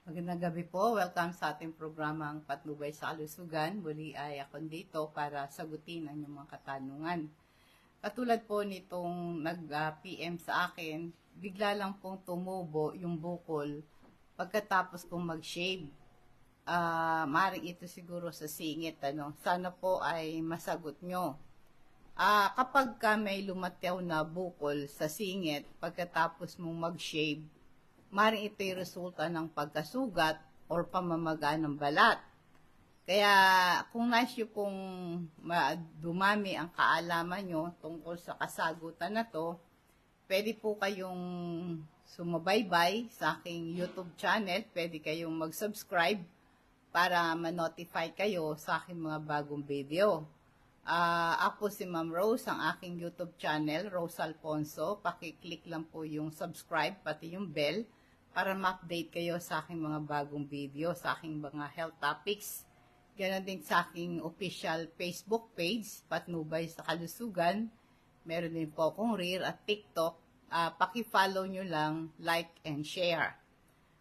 Magandang gabi po. Welcome sa ating programang Patnubay sa Kalusugan. Muli ay ako dito para sagutin ang inyong mga katanungan. Katulad po nitong nag-PM sa akin, bigla lang pong tumubo yung bukol pagkatapos kong mag-shave. Maring ito siguro sa singit. Sana po ay masagot nyo. Kapag may lumataw na bukol sa singit pagkatapos mong mag-shave, maring ito'y resulta ng pagkasugat or pamamaga ng balat. Kaya kung nais nyo pong dumami ang kaalaman nyo tungkol sa kasagutan na to, pwede po kayong sumabaybay sa aking YouTube channel, pwede kayong mag-subscribe para ma-notify kayo sa aking mga bagong video. Ako si Ma'am Rose, ang aking YouTube channel, Rose Alfonso. Pakiclick lang po yung subscribe, pati yung bell, para ma-update kayo sa aking mga bagong video, sa aking mga health topics. Ganon din sa aking official Facebook page, Patnubay sa Kalusugan. Meron din po akong Reels at TikTok. Paki-follow nyo lang, like and share.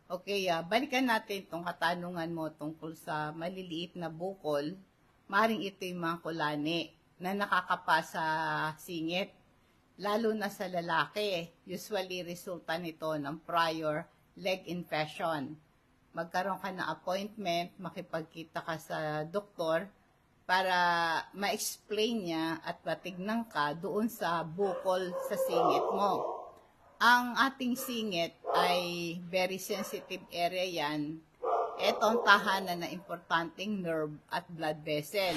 Okay, balikan natin itong katanungan mo tungkol sa maliliit na bukol. Maring ito yung mga kulani na nakakapa sa singit, lalo na sa lalaki. Usually, resulta nito ng prior leg infection. Magkaroon ka ng appointment, makipagkita ka sa doktor para ma-explain niya at matignan ka doon sa bukol sa singit mo. Ang ating singit ay very sensitive area yan. Ito ang tahanan na importanteng nerve at blood vessel.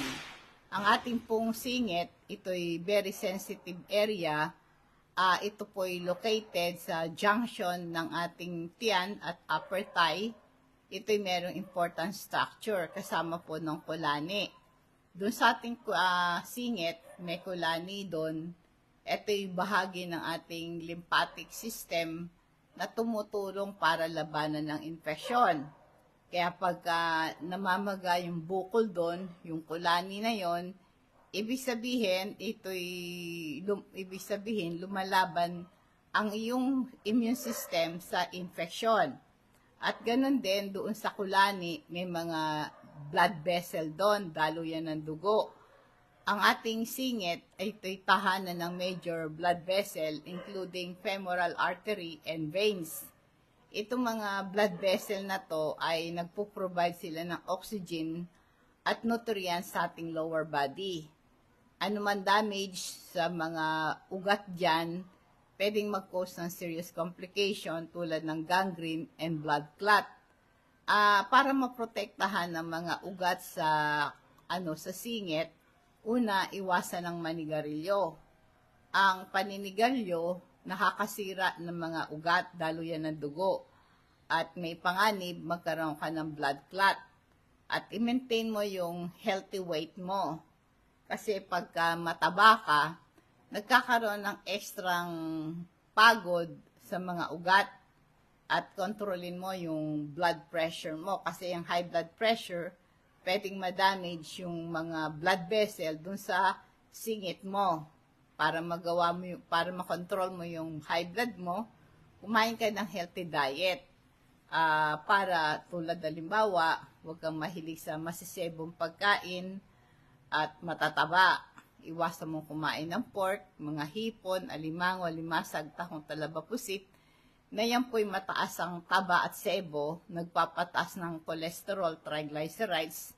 Ang ating pong singit, ito'y very sensitive area. Ito po'y located sa junction ng ating tiyan at upper thigh. Ito'y merong important structure kasama po ng kulani. Doon sa ating singit, may kulani doon. Ito'y bahagi ng ating lymphatic system na tumutulong para labanan ng infeksyon. Kaya pagka namamaga yung bukol doon, yung kulani na yon, ibig sabihin lumalaban ang iyong immune system sa infeksyon. At ganun din doon sa kulani, may mga blood vessel doon, dalo yan ng dugo. Ang ating singit ay ito'y tahanan ng major blood vessel, including femoral artery and veins. Itong mga blood vessel na to ay nagpo-provide sila ng oxygen at nutrients sa ating lower body. Ano man damage sa mga ugat dyan, pwedeng mag-cause ng serious complication tulad ng gangrene and blood clot. Para maprotektahan ng mga ugat sa singit, una, iwasan ng manigarilyo. Ang paninigarilyo, nakakasira ng mga ugat, dalo yan ng dugo. At may panganib, magkaroon ka ng blood clot. At i-maintain mo yung healthy weight mo. Kasi pagka mataba ka, nagkakaroon ng ekstrang pagod sa mga ugat. At kontrolin mo yung blood pressure mo. Kasi yung high blood pressure, pwedeng ma-damage yung mga blood vessel dun sa singit mo. Para makontrol mo yung high blood mo, kumain ka ng healthy diet. Para tulad halimbawa, huwag kang mahilig sa masisebong pagkain at matataba. Iwasan mong kumain ng pork, mga hipon, alimango, limasag, tahong, talaba, pusit, na yan po'y mataas ang taba at sebo, nagpapataas ng cholesterol, triglycerides,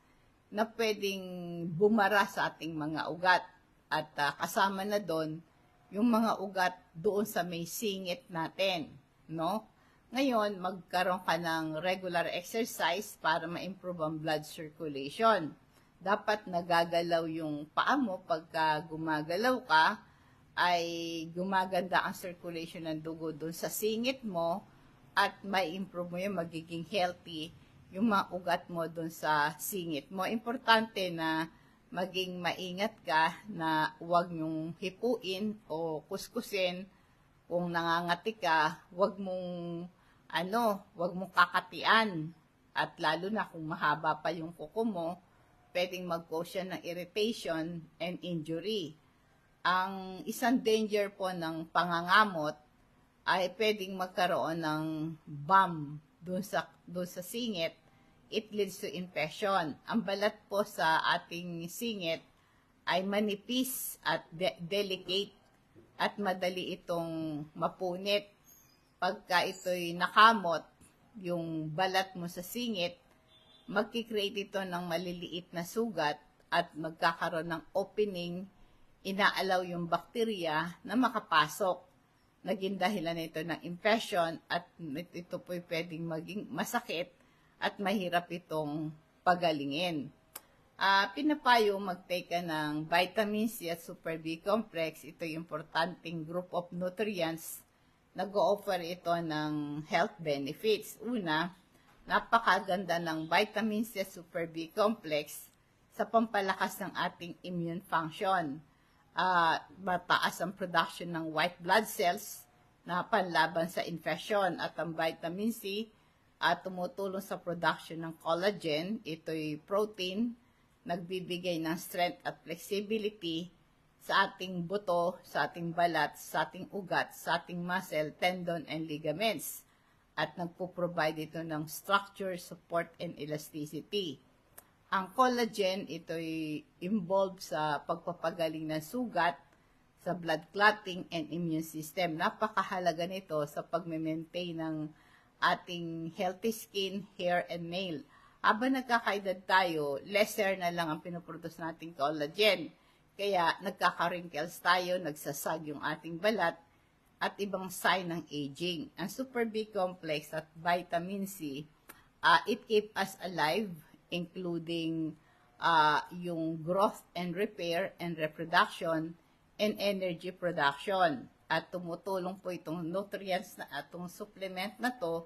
na pwedeng bumara sa ating mga ugat. At kasama na doon, yung mga ugat doon sa may singit natin, no? Ngayon, magkaroon ka ng regular exercise para ma-improve ang blood circulation. Dapat nagagalaw yung paa mo pagka gumagalaw ka, ay gumaganda ang circulation ng dugo doon sa singit mo at may improve mo yung magiging healthy yung mga ugat mo doon sa singit mo. Importante na maging maingat ka na huwag nyong hipuin o kuskusin. Kung nangangati ka, huwag mong kakatian. At lalo na kung mahaba pa yung kuko mo, pwedeng mag-cause yan ng irritation and injury. Ang isang danger po ng pangangamot ay pwedeng magkaroon ng bump doon sa singit, it leads to infection. Ang balat po sa ating singit ay manipis at delicate at madali itong mapunit. Pagka ito'y nakamot, yung balat mo sa singit, magkikreate ito ng maliliit na sugat at magkakaroon ng opening, inaalaw yung bakterya na makapasok. Naging dahilan ito ng infection at ito po'y pwedeng maging masakit at mahirap itong pagalingin. Pinapayo mag-take ka ng vitamin C at Super B complex. Ito yung importanteng group of nutrients. Nag-o-offer ito ng health benefits. Una, napakaganda ng vitamin C at Super B complex sa pampalakas ng ating immune function. Mataas ang production ng white blood cells na panlaban sa infection at ang vitamin C tumutulong sa production ng collagen. Ito'y protein, nagbibigay ng strength at flexibility sa ating buto, sa ating balat, sa ating ugat, sa ating muscle, tendon, and ligaments. At nagpo-provide ito ng structure, support, and elasticity. Ang collagen, ito'y involved sa pagpapagaling ng sugat, sa blood clotting, and immune system. Napakahalaga nito sa pag-maintain ng ating healthy skin, hair, and nail. Habang nagkakaedad tayo, lesser na lang ang pinuproduce nating collagen. Kaya nagkaka-wrinkles tayo, nagsasag yung ating balat, at ibang sign ng aging. Ang Super B complex at vitamin C, it keeps us alive, including yung growth and repair and reproduction and energy production. At tumutulong po itong nutrients na itong supplement na to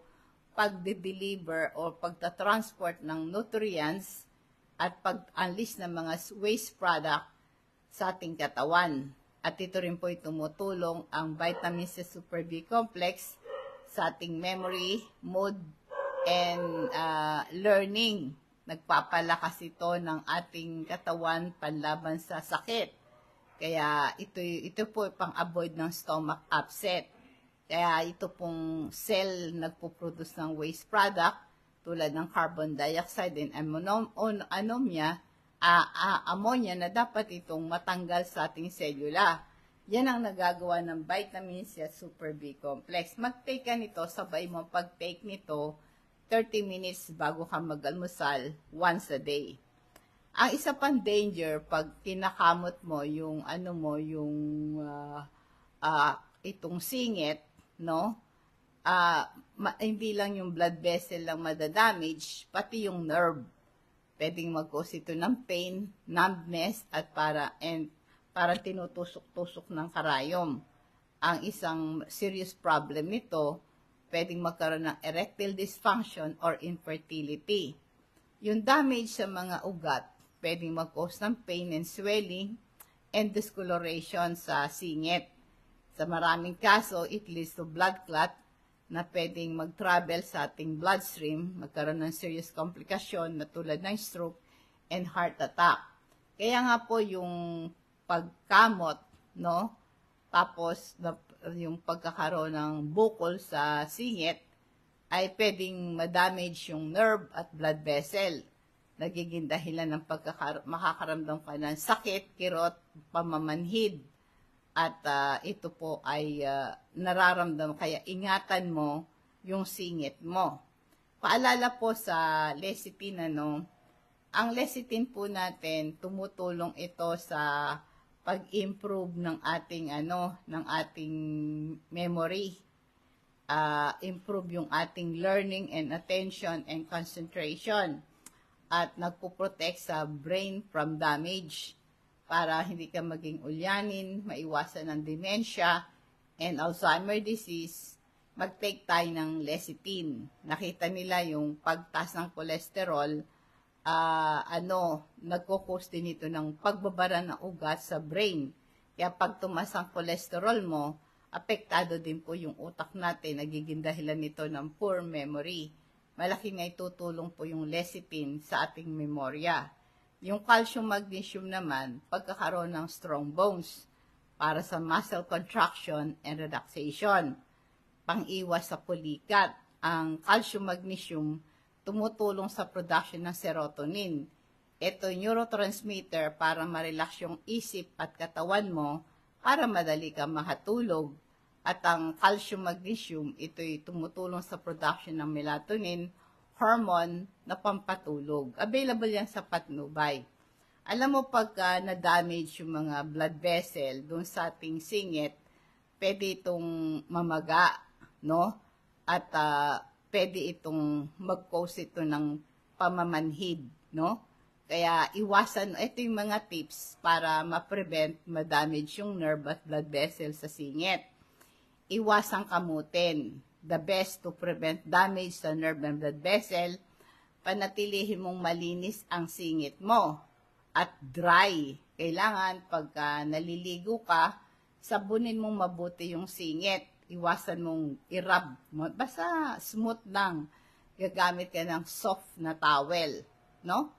pag-deliver o pagta-transport ng nutrients at pag-unleash ng mga waste product sa ating katawan. At ito rin po tumutulong ang vitamin C Super B complex sa ating memory, mood, and learning. Nagpapalakas ito ng ating katawan panlaban sa sakit. Kaya ito po pang-avoid ng stomach upset. Kaya ito pong cell nagpo-produce ng waste product tulad ng carbon dioxide and ammonia na dapat itong matanggal sa ating selula. Yan ang nagagawa ng vitamin C at Super B complex. Mag-take ka nito, sabay mo pag-take nito 30 minutes bago ka mag-almusal once a day. Ang isa pang danger pag kinakamot mo yung itong singit, no? Hindi lang yung blood vessel lang madadamage, pati yung nerve. Pwedeng mag-cause ito ng pain, numbness, at parang tinutusok-tusok ng karayom. Ang isang serious problem nito, pwedeng magkaroon ng erectile dysfunction or infertility. Yung damage sa mga ugat, pwedeng mag-cause ng pain and swelling and discoloration sa singit. Sa maraming kaso, it leads to blood clot na pwedeng mag-travel sa ating bloodstream, magkaroon ng serious komplikasyon na tulad ng stroke and heart attack. Kaya nga po yung pagkamot, no? Tapos yung pagkakaroon ng bukol sa singit ay pwedeng ma-damage yung nerve at blood vessel. Nagiging dahilan ng makakaramdam ka ng sakit, kirot, pamamanhid. At ito po ay nararamdaman, kaya ingatan mo yung singit mo. Paalala po sa lecithin, ang lecithin po natin, tumutulong ito sa pag-improve ng ating memory. Improve yung ating learning and attention and concentration. At nagpo-protect sa brain from damage, para hindi ka maging ulyanin, maiwasan ng dementia and Alzheimer disease. Mag-take tayo ng lecithin. Nakita nila yung pagtaas ng cholesterol, nagkukos din ito ng pagbabara ng ugat sa brain. Kaya pag tumaas ang cholesterol mo, apektado din po yung utak natin, nagiging dahilan nito ng poor memory. Malaki nga itutulong po yung lecithin sa ating memorya. Yung calcium magnesium naman, pagkakaroon ng strong bones para sa muscle contraction and relaxation. Pang-iwas sa pulikat, ang calcium, magnesium, tumutulong sa production ng serotonin. Ito neurotransmitter para ma-relax yung isip at katawan mo para madali kang makatulog. At ang calcium, magnesium, ito'y tumutulong sa production ng melatonin, hormone na pampatulog. Available yan sa patnubay. Alam mo, pagka na-damage yung mga blood vessel doon sa ating singit, pwede itong mamaga, no? At pwede itong mag-cause ito ng pamamanhid, no? Kaya iwasan, ito yung mga tips para ma-prevent, ma-damage yung nerve at blood vessel sa singit. Iwasang kamutin. The best to prevent damage sa nerve and blood vessel, panatilihin mong malinis ang singit mo at dry. Kailangan pagka naliligo ka, sabunin mong mabuti yung singit. Iwasan mong i-rub. Basta smooth lang. Gagamit ka ng soft na towel, no?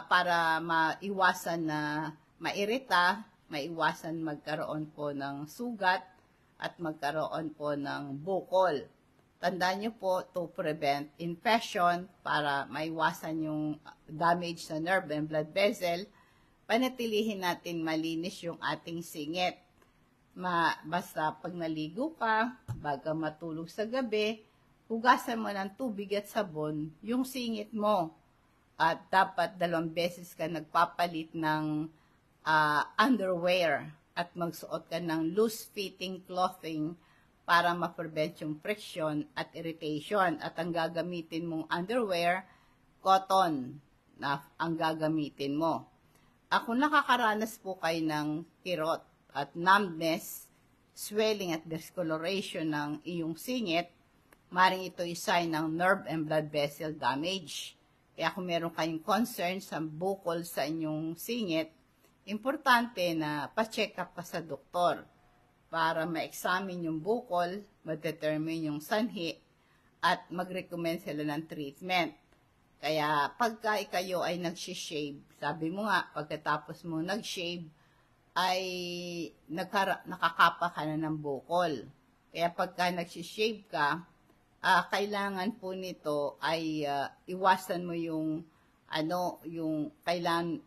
Para maiwasan na mairita, maiwasan magkaroon po ng sugat, at magkaroon po ng bukol. Tandaan nyo po, to prevent infection, para maiwasan yung damage sa nerve and blood vessel, panatilihin natin malinis yung ating singit. Basta pag naligo ka, bago matulog sa gabi, hugasan mo ng tubig at sabon yung singit mo. At dapat 2 beses ka nagpapalit ng underwear at magsuot ka ng loose-fitting clothing para ma-prevent yung friction at irritation. At ang gagamitin mong underwear, cotton na ang gagamitin mo. Kung nakakaranas po kayo ng kirot at numbness, swelling at discoloration ng iyong singit, maring ito sign ng nerve and blood vessel damage. Kaya kung meron kayong concern sa bukol sa inyong singit, importante na pa-check up ka sa doktor para ma-examine yung bukol, ma-determine yung sanhi, at mag-recommend sila ng treatment. Kaya pagka kayo ay nag-shave, sabi mo nga, pagkatapos mo nag-shave, ay nakakapa ka na ng bukol. Kaya pagka nag-shave ka, kailangan po nito ay iwasan mo yung yung kailangan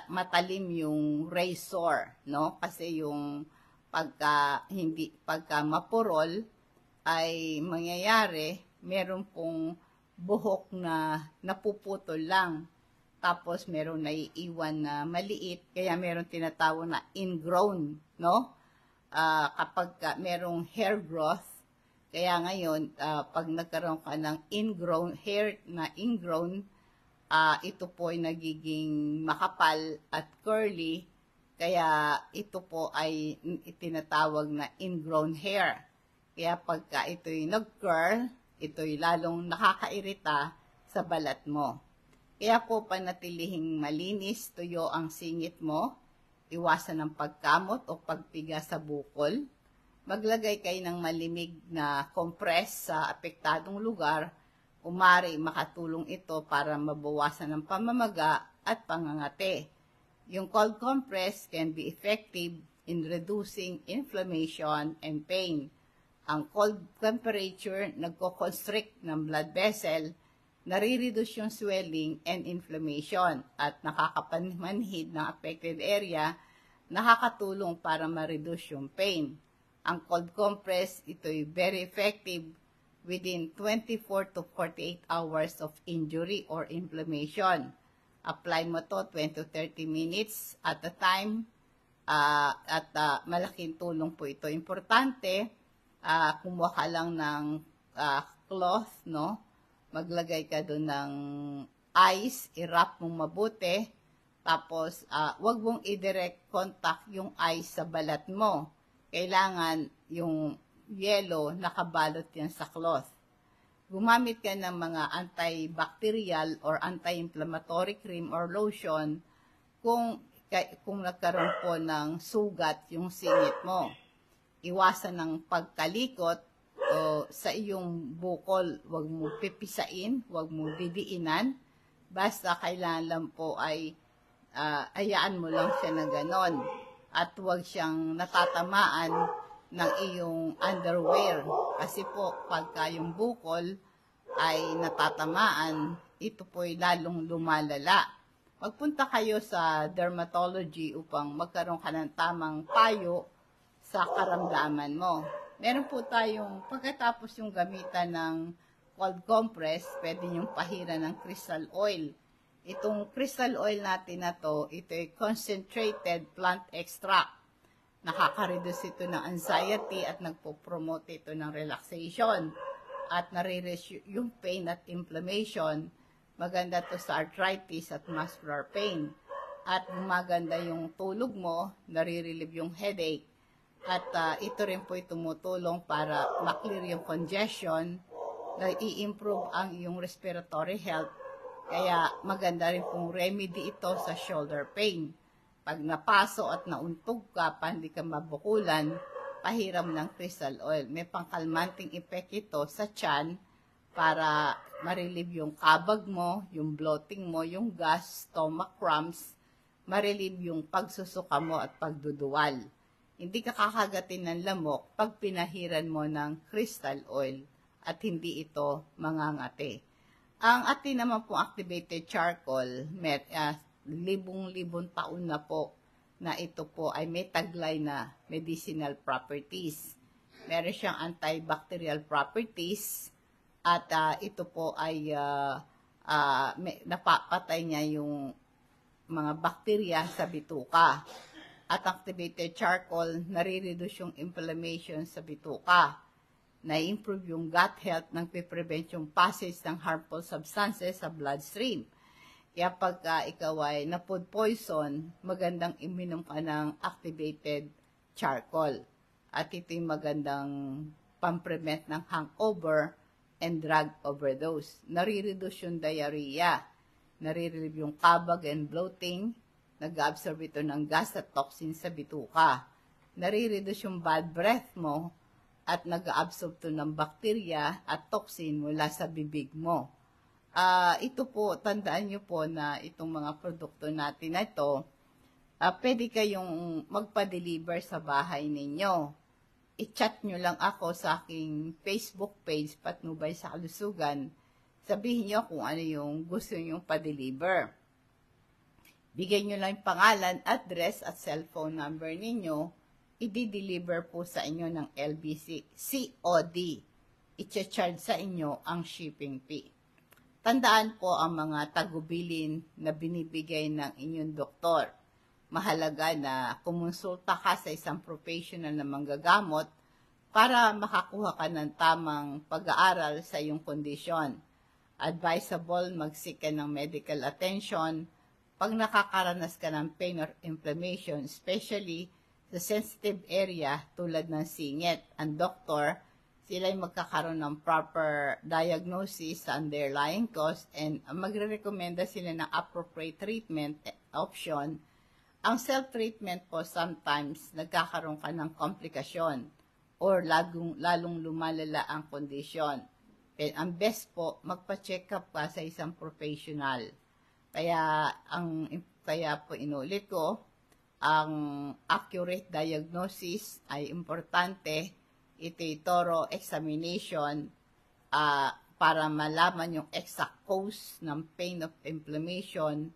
matalim yung razor, no? Kasi yung pagka mapurol ay mangyayari, meron pong buhok na napuputol lang. Tapos meron naiiwan na maliit, kaya meron tinatawag na ingrown, no? Kapag merong hair growth, kaya ngayon, pag nagkaroon ka ng ingrown hair na ingrown, ito po ay nagiging makapal at curly, kaya ito po ay itinatawag na ingrown hair. Kaya pagka ito'y nag-curl, ito'y lalong nakakairita sa balat mo. Kaya po panatilihing malinis, tuyo ang singit mo, iwasan ang pagkamot o pagpiga sa bukol, maglagay kayo ng malimig na compress sa apektadong lugar. Umari makatulong ito para mabawasan ang pamamaga at pangangati. Yung cold compress can be effective in reducing inflammation and pain. Ang cold temperature nagko-constrict ng blood vessel, nare-reduce yung swelling and inflammation, at nakakapanmanhid ng affected area, nakakatulong para ma-reduce yung pain. Ang cold compress, ito'y very effective within 24 to 48 hours of injury or inflammation. Apply mo to 20 to 30 minutes at a time, at malaking tulong po ito. Importante, kumuha ka lang ng cloth, no? Maglagay ka doon ng ice, i-wrap mong mabuti, tapos wag mong i-direct contact yung ice sa balat mo. Kailangan yung yelo, nakabalot yan sa cloth. Gumamit ka ng mga antibacterial or anti-inflammatory cream or lotion kung nagkaroon po ng sugat yung singit mo. Iwasan ng pagkalikot sa iyong bukol. Huwag mo pipisain, huwag mo didiinan. Basta kailangan lang po ay hayaan mo lang siya na ganon. At huwag siyang natatamaan ng iyong underwear. Kasi po, pagka yung bukol ay natatamaan, ito po'y lalong lumalala. Magpunta kayo sa dermatology upang magkaroon ka ng tamang payo sa karamdaman mo. Meron po tayong, pagkatapos yung gamitan ng cold compress, pwede yung pahiran ng crystal oil. Itong crystal oil natin na to, ito ay concentrated plant extract. Nakaka-reduce ito ng anxiety at nagpo-promote ito ng relaxation at nare-reduce yung pain at inflammation. Maganda to sa arthritis at muscular pain. At maganda yung tulog mo, nare-relieve yung headache. At ito rin po tumutulong para maklear yung congestion, na i-improve ang iyong respiratory health. Kaya maganda rin pong remedy ito sa shoulder pain. Pag napaso at nauntog ka, hindi ka mabukulan, pahiram ng crystal oil. May pangkalmanting effect ito sa tiyan para ma-relieve yung kabag mo, yung bloating mo, yung gas, stomach cramps, ma-relieve yung pagsusuka mo at pagduduwal. Hindi ka kakagatin ng lamok pag pinahiran mo ng crystal oil at hindi ito mangangati. Ang atin naman pong activated charcoal, libong-libong taon na po na ito po ay may taglay na medicinal properties. Meron siyang antibacterial properties at ito po ay napapatay niya yung mga bakterya sa bituka. At activated charcoal, nare-reduce yung inflammation sa bituka. Na-improve yung gut health, nang piprevent yung passage ng harmful substances sa bloodstream. Kaya pag ikaw ay na-food poison, magandang iminom ka ng activated charcoal. At ito'y magandang pamprevent ng hangover and drug overdose. Nare-reduce yung diarrhea. Nare-relieve yung kabag and bloating. Nag-absorb ito ng gas at toxin sa bituka. Nare-reduce yung bad breath mo at nag-absorb ito ng bakterya at toxin mula sa bibig mo. Ito po, tandaan nyo po na itong mga produkto natin na ito, pwede kayong magpa-deliver sa bahay ninyo. I-chat nyo lang ako sa aking Facebook page, Patnubay sa Kalusugan. Sabihin nyo kung ano yung gusto nyo pa-deliver. Bigay nyo lang yung pangalan, address at cellphone number ninyo. I-deliver po sa inyo ng LBC COD. I-charge sa inyo ang shipping fee. Tandaan po ang mga tagubilin na binibigay ng inyong doktor. Mahalaga na kumonsulta ka sa isang professional na manggagamot para makakuha ka ng tamang pag-aaral sa iyong kondisyon. Advisable mag-seek ka ng medical attention pag nakakaranas ka ng pain or inflammation, especially sa sensitive area tulad ng singit. Ang doktor, sila ay magkakaroon ng proper diagnosis sa underlying cause and magre-recommenda sila ng appropriate treatment option. Ang self-treatment po sometimes nagkakaroon ka ng komplikasyon or lalong lumalala ang kondisyon. Ang best po, magpa-check up ka sa isang professional. Kaya po inulit ko, ang accurate diagnosis ay importante. Ito'y thorough examination para malaman yung exact cause ng pain of inflammation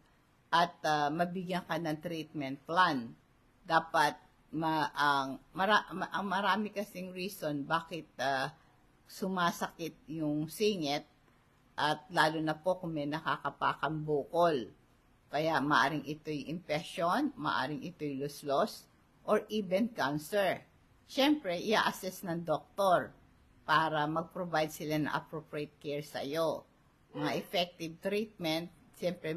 at mabigyan ka ng treatment plan. Dapat marami kasing reason bakit sumasakit yung singit at lalo na po kung may nakakapakang bukol. Kaya maaring ito'y infection, maaring ito'y luslos, or even cancer. Siyempre, i-assess ng doktor para mag-provide sila ng appropriate care sa iyo. Mga effective treatment, siyempre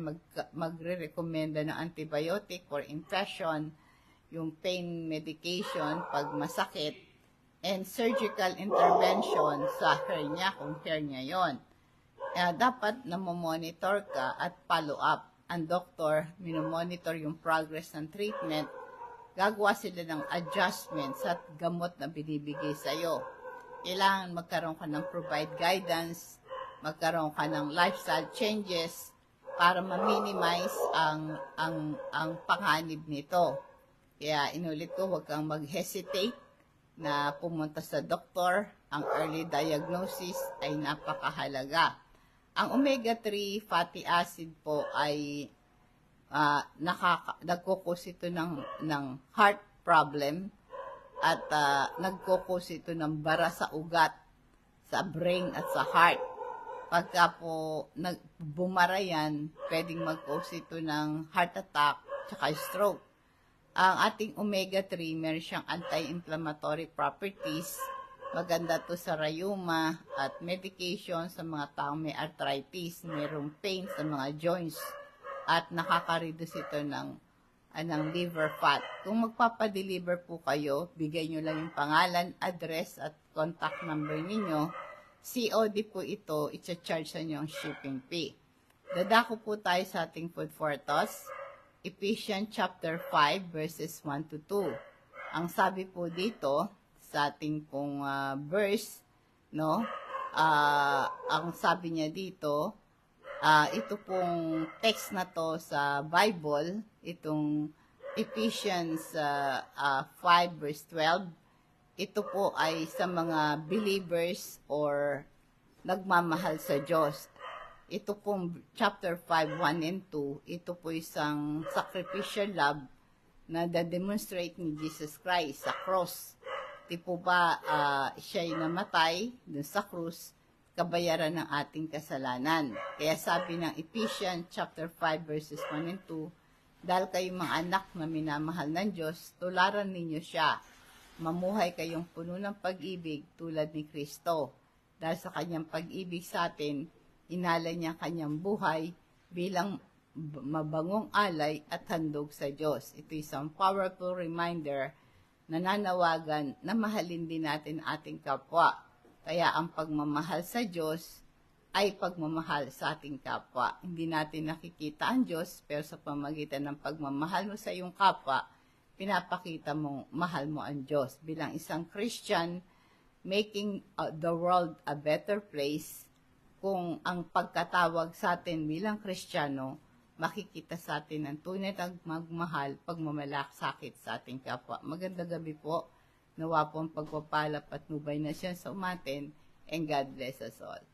magre-recommenda ng antibiotic for infection, yung pain medication pag masakit, and surgical intervention sa hernia kung hernia yon. Dapat namomonitor ka at follow up. Ang doktor, minomonitor yung progress ng treatment, gagawa sila ng adjustments at gamot na binibigay sa iyo. Kailangan magkaroon ka ng provide guidance, magkaroon ka ng lifestyle changes para ma-minimize ang panganib nito. Kaya inulit ko, huwag kang mag-hesitate na pumunta sa doktor ang early diagnosis ay napakahalaga. Ang omega-3 fatty acid po ay nagkukos ito ng heart problem at nagkukos ito ng bara sa ugat, sa brain at sa heart. Pagka po bumara yan, pwedeng mag-cause ito ng heart attack at stroke. Ang ating omega-3, meron siyang anti-inflammatory properties. Maganda to sa rheuma at medication sa mga taong may arthritis, mayroong pain sa mga joints, at nakaka-reduce ito ng liver fat. Kung magpapadeliver po kayo, bigay nyo lang yung pangalan, address at contact number ninyo. COD po ito, i-charge sa inyo ang shipping fee. Dadako po tayo sa ating food for thought. Ephesians chapter 5 verses 1 to 2. Ang sabi po dito sa ating pong verse, no? Ang sabi niya dito, ito pong text na to sa Bible, itong Ephesians 5 verse 12. Ito po ay sa mga believers or nagmamahal sa Diyos. Ito pong chapter 5, 1 and 2, ito po isang sacrificial love na demonstrate ni Jesus Christ sa cross. Di po ba siya'y namatay dun sa krus, kabayaran ng ating kasalanan. Kaya sabi ng Ephesians chapter 5 verses 1 and 2, dahil kayong mga anak na minamahal ng Diyos, tularan ninyo siya. Mamuhay kayong puno ng pag-ibig tulad ni Kristo. Dahil sa kanyang pag-ibig sa atin, inala niya kanyang buhay bilang mabangong alay at handog sa Diyos. Ito isang powerful reminder na nanawagan na mahalin din natin ating kapwa. Kaya ang pagmamahal sa Diyos ay pagmamahal sa ating kapwa. Hindi natin nakikita ang Diyos, pero sa pamagitan ng pagmamahal mo sa iyong kapwa, pinapakita mong mahal mo ang Diyos. Bilang isang Christian, making the world a better place, kung ang pagkatawag sa atin bilang Kristiyano, makikita sa atin ang tunay na magmahal, pagmamalasakit sa ating kapwa. Magandang gabi po. Nawa po ang pagpapala, patnubay na siya sa umatin, and God bless us all.